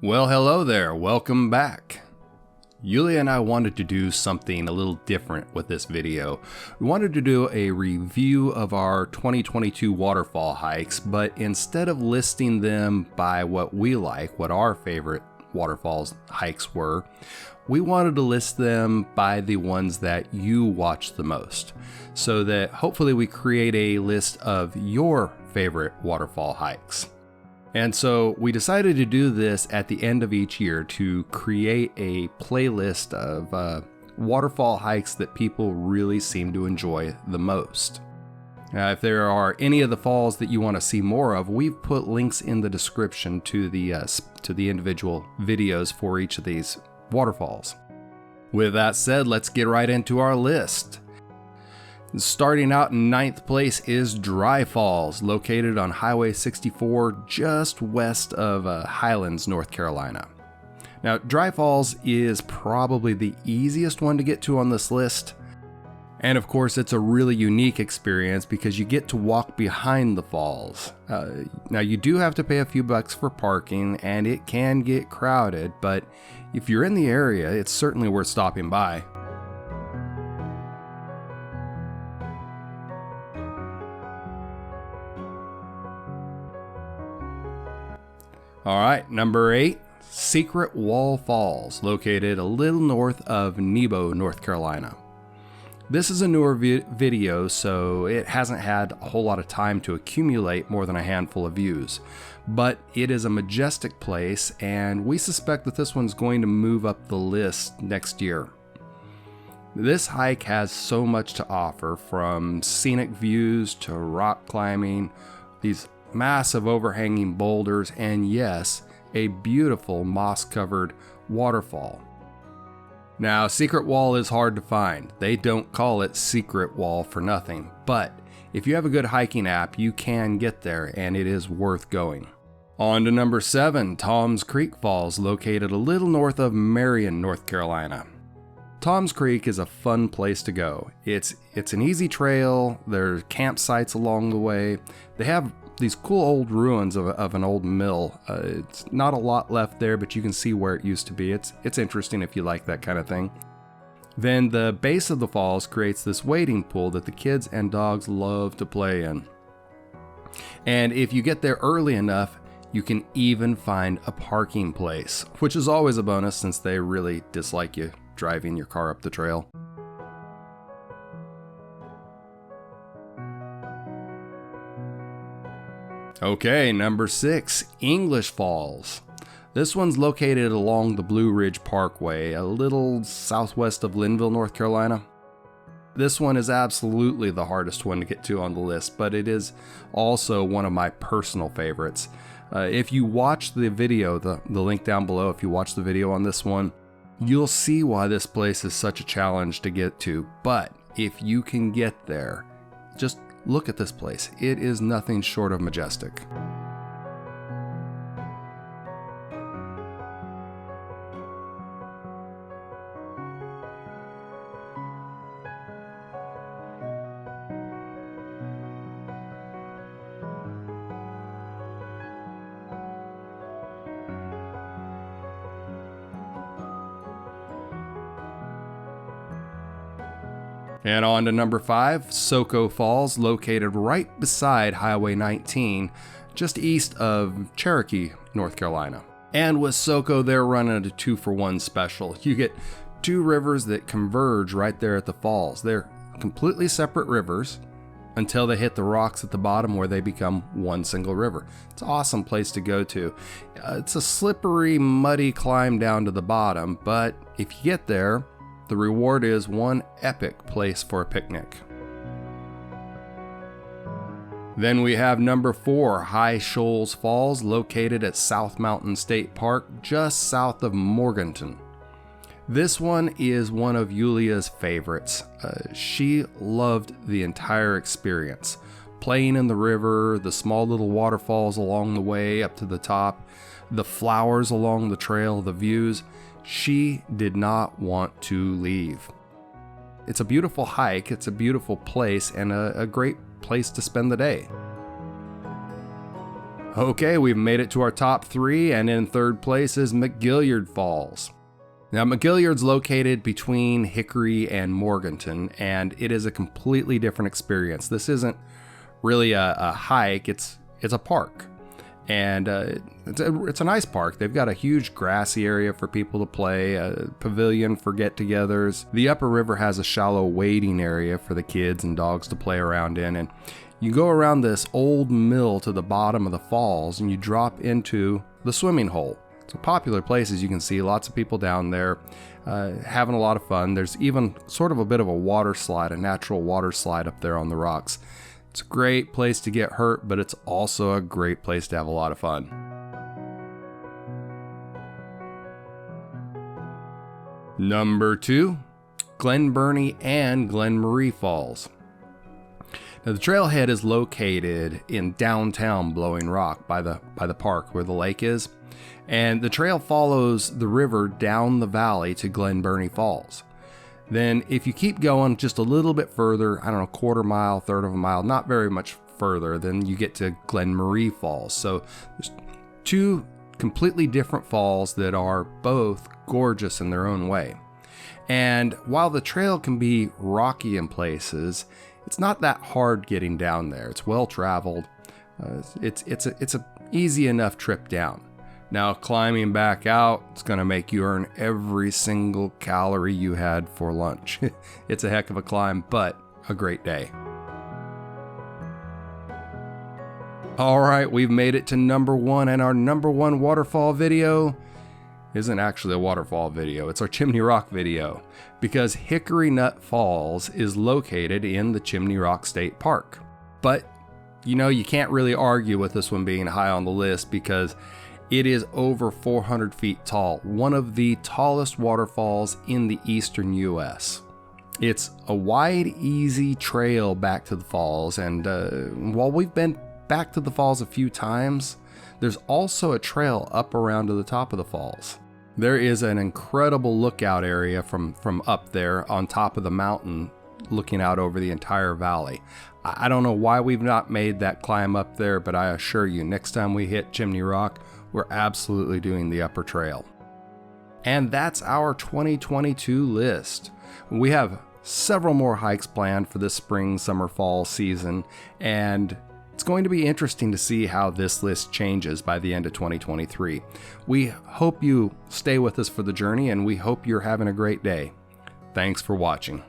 Well, hello there. Welcome back. Yulia and I wanted to do something a little different with this video. We wanted to do a review of our 2022 waterfall hikes, but instead of listing them by what we like, what our favorite waterfalls hikes were, we wanted to list them by the ones that you watch the most, so that hopefully we create a list of your favorite waterfall hikes. And so we decided to do this at the end of each year to create a playlist of waterfall hikes that people really seem to enjoy the most. Now, if there are any of the falls that you want to see more of, we've put links in the description to the individual videos for each of these waterfalls. With that said, let's get right into our list. Starting out in 9th place is Dry Falls, located on Highway 64 just west of Highlands, North Carolina. Now, Dry Falls is probably the easiest one to get to on this list. And of course, it's a really unique experience because you get to walk behind the falls. Now, you do have to pay a few bucks for parking and it can get crowded, but if you're in the area, it's certainly worth stopping by. All right, number 8, Secret Wall Falls, located a little north of Nebo, North Carolina. This is a newer video, so it hasn't had a whole lot of time to accumulate more than a handful of views. But it is a majestic place, and we suspect that this one's going to move up the list next year. This hike has so much to offer, from scenic views to rock climbing, these massive overhanging boulders, and yes, a beautiful moss-covered waterfall. Now, Secret Wall is hard to find. They don't call it Secret Wall for nothing, but if you have a good hiking app, you can get there, and it is worth going. On to number 7, Tom's Creek Falls, located a little north of Marion, North Carolina. Tom's Creek is a fun place to go. It's an easy trail. There are campsites along the way. They have these cool old ruins of an old mill. It's not a lot left there, but you can see where it used to be. It's interesting if you like that kind of thing. Then the base of the falls creates this wading pool that the kids and dogs love to play in. And if you get there early enough, you can even find a parking place, which is always a bonus since they really dislike you driving your car up the trail. Okay, number 6, English Falls. This one's located along the Blue Ridge Parkway, a little southwest of Linville, North Carolina. This one is absolutely the hardest one to get to on the list, but it is also one of my personal favorites. If you watch the video, the link down below, if you watch the video on this one, you'll see why this place is such a challenge to get to. But if you can get there, just look at this place. It is nothing short of majestic. And on to number 5, Soco Falls, located right beside Highway 19, just east of Cherokee, North Carolina. And with Soco, they're running a 2-for-1 special. You get 2 rivers that converge right there at the falls. They're completely separate rivers until they hit the rocks at the bottom where they become one single river. It's an awesome place to go to. It's a slippery, muddy climb down to the bottom, but if you get there, the reward is one epic place for a picnic. Then we have number 4, High Shoals Falls, located at South Mountain State Park, just south of Morganton. This one is one of Yulia's favorites. She loved the entire experience. Playing in the river, the small little waterfalls along the way up to the top, the flowers along the trail, the views. She did not want to leave. It's a beautiful hike, it's a beautiful place, and a great place to spend the day. Okay, we've made it to our top 3, and in third place is Mallard Falls. Now, Mallard's located between Hickory and Morganton, and it is a completely different experience. This isn't really a hike, it's a park. And it's a nice park. They've got a huge grassy area for people to play, a pavilion for get-togethers. The upper river has a shallow wading area for the kids and dogs to play around in. And you go around this old mill to the bottom of the falls and you drop into the swimming hole. It's a popular place, as you can see. Lots of people down there having a lot of fun. There's even sort of a bit of a water slide, a natural water slide up there on the rocks. It's a great place to get hurt, but it's also a great place to have a lot of fun. Number 2, Glen Burnie and Glen Falls. Now, the trailhead is located in downtown Blowing Rock by the park where the lake is, and the trail follows the river down the valley to Glen Burnie Falls. Then if you keep going just a little bit further, I don't know, quarter mile, third of a mile, not very much further, then you get to Glen Falls. So there's 2 completely different falls that are both gorgeous in their own way. And while the trail can be rocky in places, it's not that hard getting down there. It's well traveled. It's a easy enough trip down. Now, climbing back out, it's going to make you earn every single calorie you had for lunch. It's a heck of a climb, but a great day. All right, we've made it to number 1, and our number 1 waterfall video isn't actually a waterfall video. It's our Chimney Rock video, because Hickory Nut Falls is located in the Chimney Rock State Park. But, you can't really argue with this one being high on the list because it is over 400 feet tall, one of the tallest waterfalls in the eastern U.S. It's a wide, easy trail back to the falls, and while we've been back to the falls a few times, there's also a trail up around to the top of the falls. There is an incredible lookout area from up there on top of the mountain, looking out over the entire valley. I don't know why we've not made that climb up there, but I assure you, next time we hit Chimney Rock, we're absolutely doing the upper trail. And that's our 2022 list. We have several more hikes planned for this spring, summer, fall season, and it's going to be interesting to see how this list changes by the end of 2023. We hope you stay with us for the journey, and we hope you're having a great day. Thanks for watching.